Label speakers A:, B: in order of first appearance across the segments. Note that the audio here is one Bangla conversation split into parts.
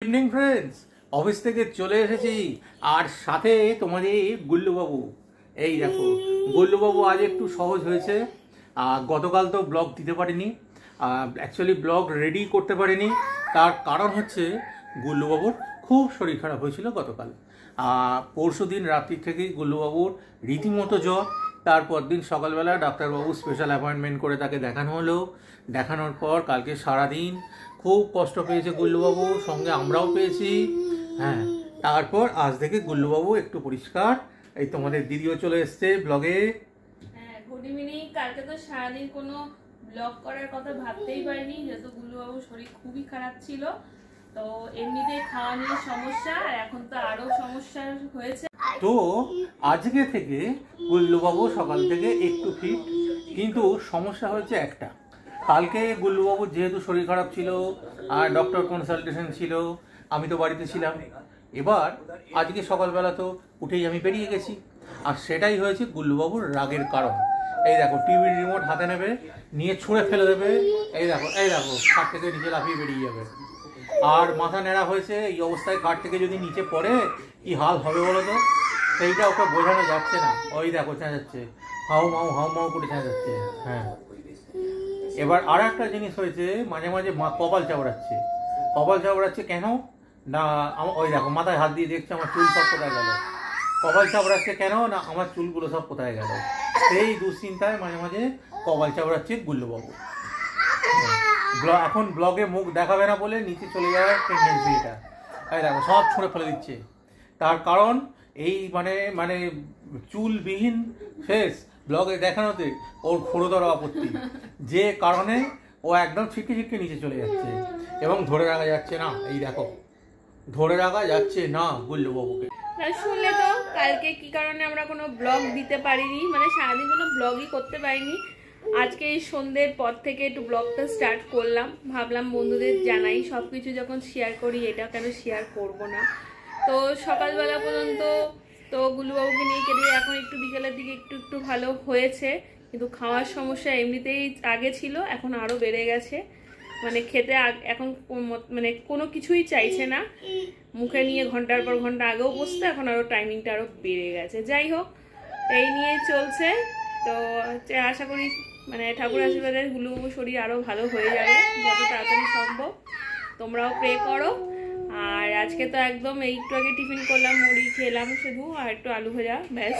A: ইভিনিং ফ্রেন্ডস, অফিস থেকে চলে এসেছি আর সাথে তোমাদের গুল্লুবাবু। এই দেখো, গুল্লুবাবু আজ একটু সহজ হয়েছে। গতকাল তো ব্লগ দিতে পারিনি, অ্যাকচুয়ালি ব্লগ রেডি করতে পারিনি। তার কারণ হচ্ছে গুল্লুবাবুর খুব শরীর খারাপ হয়েছিল গতকাল। পরশু দিন রাত্রি থেকেই গুল্লুবাবুর রীতিমতো জ্বর। তারপর দিন সকালবেলা ডাক্তারবাবু স্পেশাল অ্যাপয়েন্টমেন্ট করে তাকে দেখানো হলো। দেখানোর পর কালকে সারাদিন খুব কষ্ট পেয়েছে গুল্লুবাবু, সঙ্গে আমরাও পেয়েছি। হ্যাঁ, তারপর আজ থেকে গুল্লুবাবু একটু পরিষ্কার। এই তোমাদের দিদিও চলে এসছে ব্লগে।
B: হ্যাঁ, গুড ইভিনিং। কালকে তো সারাদিন কোনো ব্লগ করার কথা ভাবতেই পারিনি, যেহেতু গুল্লুবাবুর শরীর খুবই খারাপ ছিল। তো এমনিতে খাওয়া নিয়ে সমস্যা, আর এখন তো আরো সমস্যা হয়েছে।
A: তো আজকে থেকে গুল্লুবাবু সকাল থেকে একটু ফিট, কিন্তু সমস্যা হয়েছে একটা। কালকে গুল্লুবাবুর যেহেতু শরীর খারাপ ছিল আর ডক্টর কনসালটেশন ছিল, আমি তো বাড়িতে ছিলাম। এবার আজকে সকালবেলা তো উঠেই আমি বেরিয়ে গেছি, আর সেটাই হয়েছে গুল্লুবাবুর রাগের কারণ। এই দেখো, টিভির রিমোট হাতে নেবে, নিয়ে ছুঁড়ে ফেলে দেবে। এই দেখো খাট থেকে নিচে লাফিয়ে বেরিয়ে যাবে। আর মাথা নেড়া হয়েছে, এই অবস্থায় কাঠ থেকে যদি নিচে পড়ে কি হাল হবে বলো তো? সেইটা ওকে বোঝানো যাচ্ছে না। ওই দেখো চেঁচাচ্ছে, হাউ মাউ করে চেঁচাচ্ছে। হ্যাঁ, এবার আর একটা জিনিস হয়েছে, মাঝে মাঝে কপাল চাপড়াচ্ছে কেন না? ওই দেখো মাথায় হাত দিয়ে দেখছে আমার চুল সব কোথায় গেল। কপাল চাপড়াচ্ছে কেন না? আমার চুলগুলো সব কোথায় গেল। সেই দুশ্চিন্তায় মাঝে মাঝে কপাল চাপড়াচ্ছে গুল্লুবাবু। এখন ব্লগে মুখ দেখাবে না বলে নিচে চলে যাওয়ার টেন্ডেন্সি এটা। এই দেখো সব ছুঁড়ে ফেলে দিচ্ছে। তার কারণ এই মানে চুলবিহীন ফেস ব্লগে দেখানোতে ওর ঘোরতর আপত্তি, যে কারণে ও একদম ছিটকে নিচে চলে যাচ্ছে এবং ধরে রাখা যাচ্ছে না। এই দেখো, ধরে রাখা যাচ্ছে না গুল্লুবাবুকে।
B: শুনলে তো কালকে কি কারণে আমরা কোনো ব্লগ দিতে পারিনি, মানে সারাদিন কোনো ব্লগই করতে পারিনি। আজকে এই সন্ধ্যের পর থেকে একটু ব্লগটা স্টার্ট করলাম, ভাবলাম বন্ধুদের জানাই, সব কিছু যখন শেয়ার করি এটা কেন শেয়ার করব না। তো সকালবেলা পর্যন্ত তো গুল্লুবাবুকে নিয়ে কেটে এখন একটু বিকেলের দিকে একটু ভালো হয়েছে, কিন্তু খাওয়ার সমস্যা এমনিতেই আগে ছিল, এখন আরও বেড়ে গেছে। মানে খেতে এখন মানে কোনো কিছুই চাইছে না, মুখে নিয়ে ঘন্টার পর ঘন্টা আগেও বসতে, এখন আরও টাইমিংটা আরও বেড়ে গেছে। যাই হোক, এই নিয়েই চলছে। তো আশা করি মানে ঠাকুর আশীর্বাদে গুল্লুবাবুর শরীর আরও ভালো হয়ে যাবে যত তাড়াতাড়ি সম্ভব। তোমরাও প্রে করো। আর আজকে তো একদম একটু আগে টিফিন করলাম, মুড়ি খেলাম শুধু, আর একটু আলু ভাজা, ব্যাস।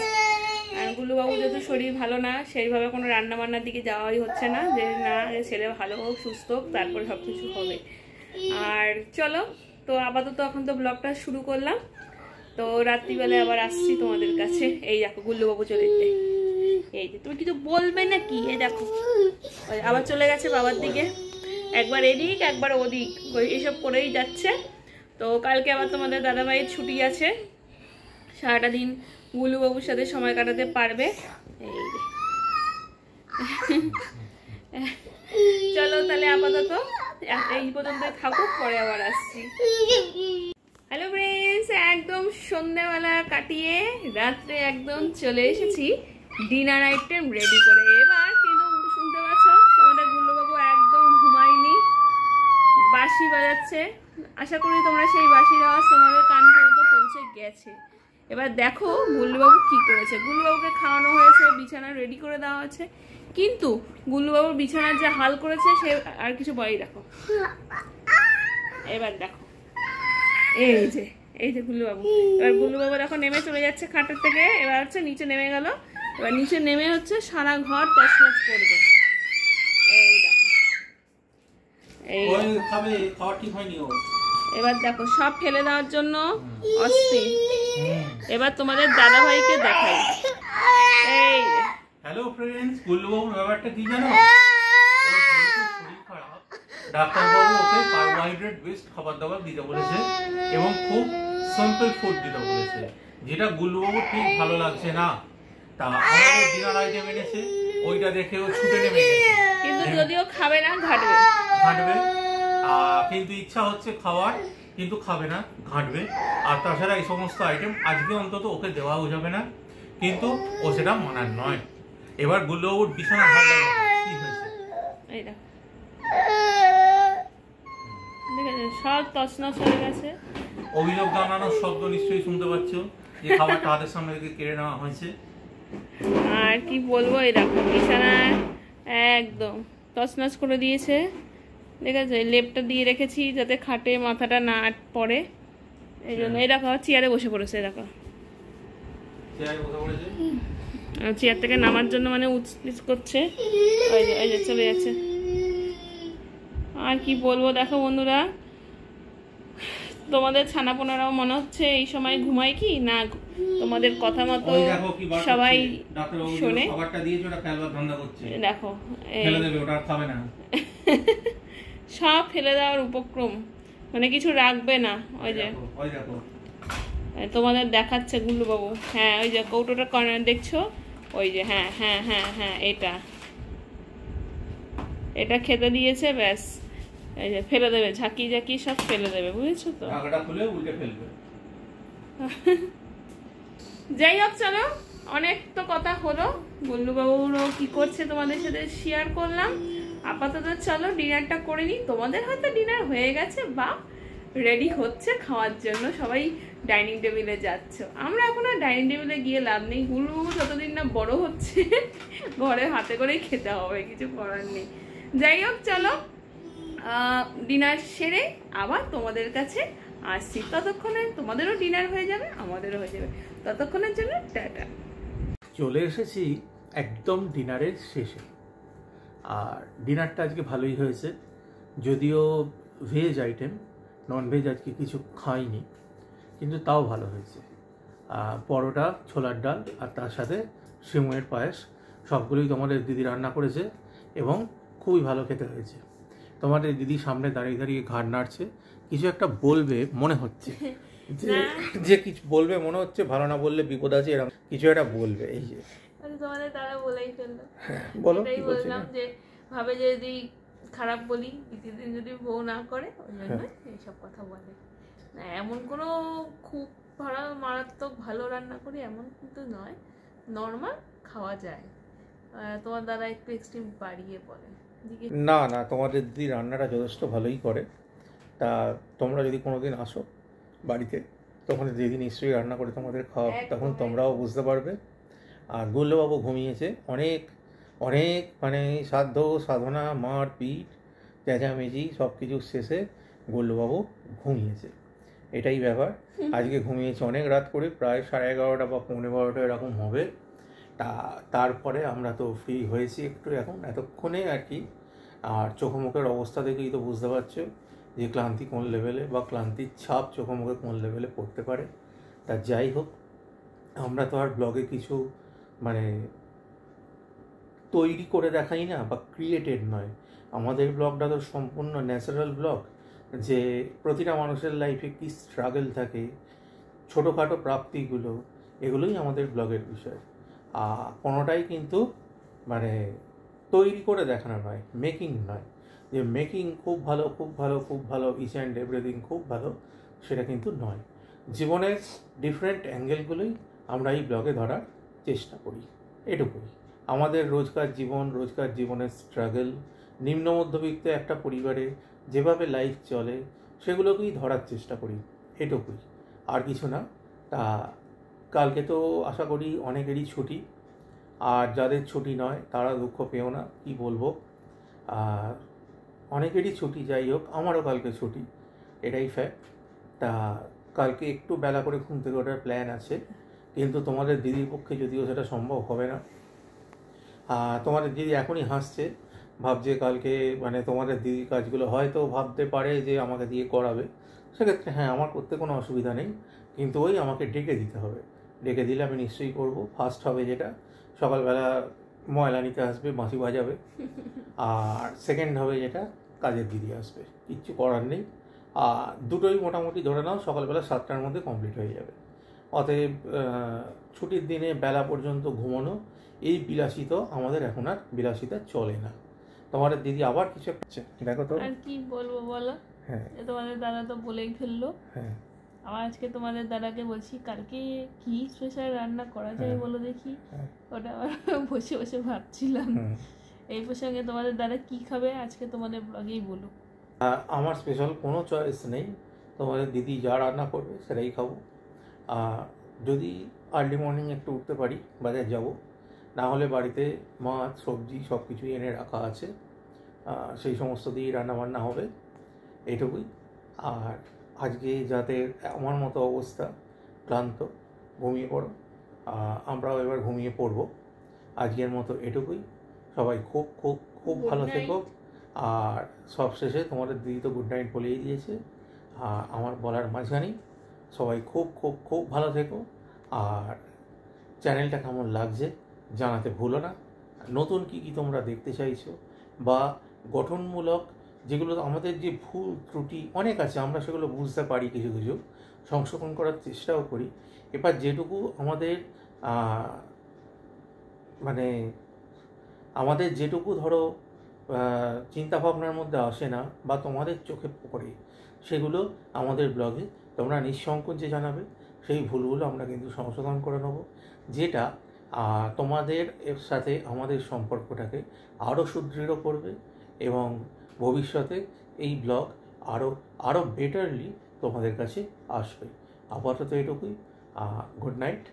B: আর গুল্লুবাবু যেহেতু শরীর ভালো না, সেইভাবে কোনো রান্না বান্নার দিকে যাওয়াই হচ্ছে না, যে না ছেলে ভালো হোক, সুস্থ হোক, তারপরে সব কিছু হবে। আর চলো, তো আপাতত এখন তো ব্লগটা শুরু করলাম। তো রাত্রিবেলায় আবার আসছি তোমাদের কাছে। এই দেখো গুল্লুবাবু চলে যেতে, এই যে তুমি কিছু বলবে নাকি? এই দেখো আবার চলে গেছে বাবার দিকে, একবার এদিক একবার ওদিক, এইসব করেই যাচ্ছে। তো কালকে আবার তোমাদের দাদাভাইয়ের ছুটি আছে, সারাটা দিন গুল্লুবাবুর সাথে সময় কাটাতে পারবে। এই চলো তাহলে আপাতত এই পর্যন্ত থাকুক, পরে আবার আসছি। হ্যালো ফ্রেন্ডস, একদম সন্ধ্যাবেলা কাটিয়ে রাত্রে একদম চলে এসেছি ডিনার আইটেম রেডি করে। এবার কিন্তু শুনতে পাচ্ছ তোমাদের গুল্লুবাবু একদম ঘুমায়নি, বাঁশি বাজাচ্ছে। আশা করি তোমরা সেই বাঁশির আওয়াজ তোমাদের কান পর্যন্ত পৌঁছে গেছে। এবার দেখো গুল্লুবাবু কি করেছে। গুল্লুবাবুকে খাওয়ানো হয়েছে, বিছানা রেডি করে দেওয়া আছে, কিন্তু গুল্লুবাবুর বিছানার যে হাল করেছে সে আর কিছু বলেই। দেখো এবার দেখো, এই যে গুল্লুবাবু। এবার গুল্লুবাবু দেখো নেমে চলে যাচ্ছে খাটের থেকে, এবার হচ্ছে নিচে নেমে গেল। এবার নিচে নেমে হচ্ছে সারা ঘর তছনছ করবে। এই দেখো, এবার দেখো সব ফেলে দেওয়ার জন্য অস্থির। এবার তোমাদের দাদা ভাইকে দেখাই। এই
A: হ্যালো ফ্রেন্ডস, গুল্লুবাবুর ব্যাপারটা কি জানো? ডাক্তারবাবু ওকে কার্বোহাইড্রেট বেসড খাবার দাবার দিতে বলেছে এবং খুব সিম্পল ফুড দিতে বলেছে, যেটা গুল্লুবাবুর ঠিক ভালো লাগছে না। তা আমাদের ডিনার আইটেম এনেছে, ওইটা দেখে ও ছুটে নেমে গেছে।
B: কিন্তু যদিও খাবে না, ঘাটবে।
A: কিন্তু ইচ্ছা হচ্ছে খাওয়ার, কিন্তু খাবে না, ঘাঁটবে। আর তাছাড়া এই সমস্ত আইটেম আজকে অন্তত ওকে দেওয়াও যাবে না, কিন্তু ও সেটা মানার নয়। এবার গুল্লুবাবুর বিছানা কি হয়েছে?
B: দেখেছো সব তছনছ হয়ে গেছে।
A: অভিযোগ জানানোর শব্দ নিশ্চয়ই শুনতে পাচ্ছ, যে খাবারটা হাতের সামনে থেকে কেড়ে নেওয়া হয়েছে।
B: আর কি বলবো, এই দেখো বিছানা একদম তছনছ করে দিয়েছে। দেখেছো এই লেপটা দিয়ে রেখেছি যাতে খাটে মাথাটা না পড়ে, এই জন্য। এই দেখো চেয়ারে বসে পড়েছে, দেখো
A: চেয়ারে বসে পড়েছে,
B: চেয়ার থেকে নামার জন্য মানে উৎপিস করছে, ওই যে চলে যাচ্ছে। আর কি বলবো দেখো বন্ধুরা, তোমাদের ছানাপোনারাও মনে হচ্ছে এই সময় ঘুমায় কি না, তোমাদের কথা মতো
A: ওই দেখো কি বার
B: সবাই
A: করছে, ডাক্তারবাবু যে
B: শোনে।
A: খাবারটা দিয়েছে ওটা ফেলবার ধান্দা করছে।
B: দেখো
A: ফেলে দেবে, ওটা আর খাবে না।
B: সব ফেলে দেওয়ার উপক্রম, মানে কিছু রাখবে না। ওই যে
A: ওই দেখো
B: তোমাদের দেখাচ্ছে গুল্লু বাবু, হ্যাঁ ওই যে কৌটোটা কর্নার দেখছো, ওই যে হ্যাঁ হ্যাঁ হ্যাঁ হ্যাঁ এটা খেতে দিয়েছে, ব্যাস এই যে ফেলে দেবে, ঝাঁকিয়ে ঝাঁকিয়ে সব ফেলে দেবে, বুঝেছো তো।
A: ঢাকাটা খুলে উল্টে ফেলবে।
B: যাই হোক চলো, অনেক তো কথা হলো, গুল্লুবাবুরও কি করছে তোমাদের সাথে শেয়ার করলাম। আপাতত চলো ডিনারটা করে নিই। তোমাদের হয়তো ডিনার হয়ে গেছে বা রেডি হচ্ছে খাওয়ার জন্য, সবাই ডাইনিং টেবিলে যাচ্ছ। আমরা এখন আর ডাইনিং টেবিলে গিয়ে লাভ নেই, গুল্লুবাবু যতদিন না বড় হচ্ছে ঘরে হাতে করেই খেতে হবে, কিছু করার নেই। যাই হোক চলো, ডিনার সেরে আবার তোমাদের কাছে আসছি। ততক্ষণে তোমাদেরও ডিনার হয়ে যাবে, আমাদেরও হয়ে যাবে। ততক্ষণের জন্য টাটা।
A: চলে এসেছি একদম ডিনারের শেষে। আর ডিনারটা আজকে ভালোই হয়েছে, যদিও ভেজ আইটেম, নন ভেজ আজকে কিছু খাইনি, কিন্তু তাও ভালো হয়েছে। পরোটা, ছোলার ডাল আর তার সাথে সিমুয়ের পায়েস, সবগুলোই তোমাদের দিদি রান্না করেছে এবং খুবই ভালো খেতে হয়েছে। তোমাদের দিদি সামনে দাঁড়িয়ে দাঁড়িয়ে ঘাড় নাড়ছে, কিছু একটা বলবে মনে হচ্ছে, যে কিছু বলবে মনে হচ্ছে, ভালো না বললে বিপদ আছে, এরকম কিছু একটা বলবে। এই যে
B: তোমাদের তারা বলেই ফেললো,
A: বলো
B: এটাই বললাম যে ভাবে যে যদি খারাপ বলি, দ্বিতীয় যদি বউ না করে, ওই জন্য এইসব কথা বলে। না এমন কোনো খুব মারাত্মক ভালো রান্না করি এমন কিন্তু নয়, নর্মাল খাওয়া যায়। তোমার দাদা একটু এক্সট্রিম বাড়িয়ে বলে।
A: না না, তোমাদের দিদি রান্নাটা যথেষ্ট ভালোই করে। তা তোমরা যদি কোনোদিন আসো বাড়িতে, তখন দিদি নিশ্চয়ই রান্না করে তোমাদের খাওয়াবে, তখন তোমরাও বুঝতে পারবে। আর গুল্লবাবু ঘুমিয়েছে, অনেক অনেক মানে সাধ্য সাধনা মারপিট চেঁচামেচি সব কিছু শেষে গুল্লবাবু ঘুমিয়েছে, এটাই ব্যাপার। আজকে ঘুমিয়েছে অনেক রাত করে, প্রায় 11:30 বা 11:45 এরকম হবে। তারপরে আমরা তো ফ্রি হয়েছি একটু এখন এতক্ষণে আর কি। আর চোখমুখের অবস্থা দেখেই তো বুঝতে পারছো যে ক্লান্তি কোন লেভেলে, বা ক্লান্তির ছাপ চোখমুখে কোন লেভেলে পড়তে পারে। তা যাই হোক, আমরা তো আর ব্লগে কিছু মানে তৈরি করে দেখাই না বা ক্রিয়েটেড নয়। আমাদের ব্লগটা তো সম্পূর্ণ ন্যাচারাল ব্লগ, যে প্রতিটা মানুষের লাইফে কী স্ট্রাগল থাকে, ছোটোখাটো প্রাপ্তিগুলো, এগুলোই আমাদের ব্লগের বিষয়। কোনোটাই কিন্তু মানে তৈরি করে দেখানো নয়, মেকিং নয়, যে মেকিং খুব ভালো খুব ভালো খুব ভালো, ইচ অ্যান্ড এভরিথিং খুব ভালো, সেটা কিন্তু নয়। জীবনের ডিফারেন্ট অ্যাঙ্গেলগুলোই আমরা এই ব্লগে ধরার চেষ্টা করি, এটুকুই। আমাদের রোজকার জীবনের স্ট্রাগল, নিম্ন মধ্যবিত্ত একটা পরিবারে যেভাবে লাইফ চলে, সেগুলোকেই ধরার চেষ্টা করি, এটুকুই, আর কিছু না। তা কালকে তো আশা করি অনেকেরই ছুটি, আর যাদের ছুটি নয় তারা দুঃখ পেও না, কি বলবো। আর অনেকেরই ছুটি, যাই হোক আমারও কালকে ছুটি, এটাই ফ্যাক্ট। তা কালকে একটু বেলা করে ঘুম থেকে ওঠার প্ল্যান আছে, কিন্তু তোমাদের দিদির পক্ষে যদিও সেটা সম্ভব হবে না। তোমাদের দিদি এখনই হাসছে, ভাবছে কালকে মানে তোমাদের দিদির কাজগুলো হয়তো ভাবতে পারে যে আমাকে দিয়ে করাবে, সেক্ষেত্রে হ্যাঁ আমার করতে কোনো অসুবিধা নেই, কিন্তু ওই আমাকে ডেকে দিতে হবে, ডেকে দিলে আমি নিশ্চয়ই করব। ফার্স্ট হবে যেটা, সকালবেলা ময়লা নিতে আসবে, বাঁশি বাজাবে। আর সেকেন্ড হবে যেটা, কাজের দিদি আসবে, কিচ্ছু করার নেই। আর দুটোই মোটামুটি ধরে নাও সকালবেলা 7টার মধ্যে কমপ্লিট হয়ে যাবে। অতএব ছুটির দিনে বেলা পর্যন্ত ঘুমানো, এই বিলাসিতা আমাদের এখন আর বিলাসিতা চলে না। তোমাদের দিদি আবার কিছু করছে, দেখো তো।
B: আর কি বলবো বলো,
A: হ্যাঁ
B: তোমাদের দাদা তো বলেই ফেললো।
A: হ্যাঁ,
B: আবার আজকে তোমাদের দাদাকে বলছি কালকে কি স্পেশাল রান্না করা যায় বলো দেখি। ওটা আবার বসে বসে ভাবছিলাম। এই প্রসঙ্গে তোমাদের দাদা কি খাবে আজকে তোমাদের ব্লগেই বলুক।
A: আমার স্পেশাল কোনো চয়েস নেই, তোমাদের দিদি যা রান্না করবে সেটাই খাবো। যদি আর্লি মর্নিং একটু উঠতে পারি বাজার যাব, না হলে বাড়িতে মাছ সবজি সব কিছুই এনে রাখা আছে, সেই সমস্ত দিয়েই রান্নাবান্না হবে, এইটুকুই। আর আজকে যাদের আমার মতো অবস্থা ক্লান্ত, ঘুমিয়ে পড়ো, আমরাও এবার ঘুমিয়ে পড়বো। আজকের মতো এটুকুই। সবাই খুব খুব খুব
B: Good
A: ভালো
B: night.
A: থেকো। আর সব শেষে তোমাদের দিদি তো গুড নাইট বলেই দিয়েছে, আমার বলার মাঝখানেই সবাই খুব খুব খুব ভালো থেকো। আর চ্যানেলটা কেমন লাগছে জানাতে ভুলো না। নতুন কী কী তোমরা দেখতে চাইছো বা গঠনমূলক যেগুলো আমাদের যে ভুল ত্রুটি অনেক আছে, আমরা সেগুলো বুঝতে পারি, কিছু কিছু সংশোধন করার চেষ্টাও করি। এবার যেটুকু আমাদের মানে আমাদের যেটুকু ধরো চিন্তাভাবনার মধ্যে আসে না বা তোমাদের চোখে পড়ে, সেগুলো আমাদের ব্লগে তোমরা নিঃসংকোচে জানাবে। সেই ভুলগুলো আমরা কিন্তু সংশোধন করে নেব, যেটা তোমাদের এর সাথে আমাদের সম্পর্কটাকে আরও সুদৃঢ় করবে এবং ভবিষ্যতে এই ব্লগ আরও বেটারলি তোমাদের কাছে আসবে। আপাতত এটুকুই। Good night.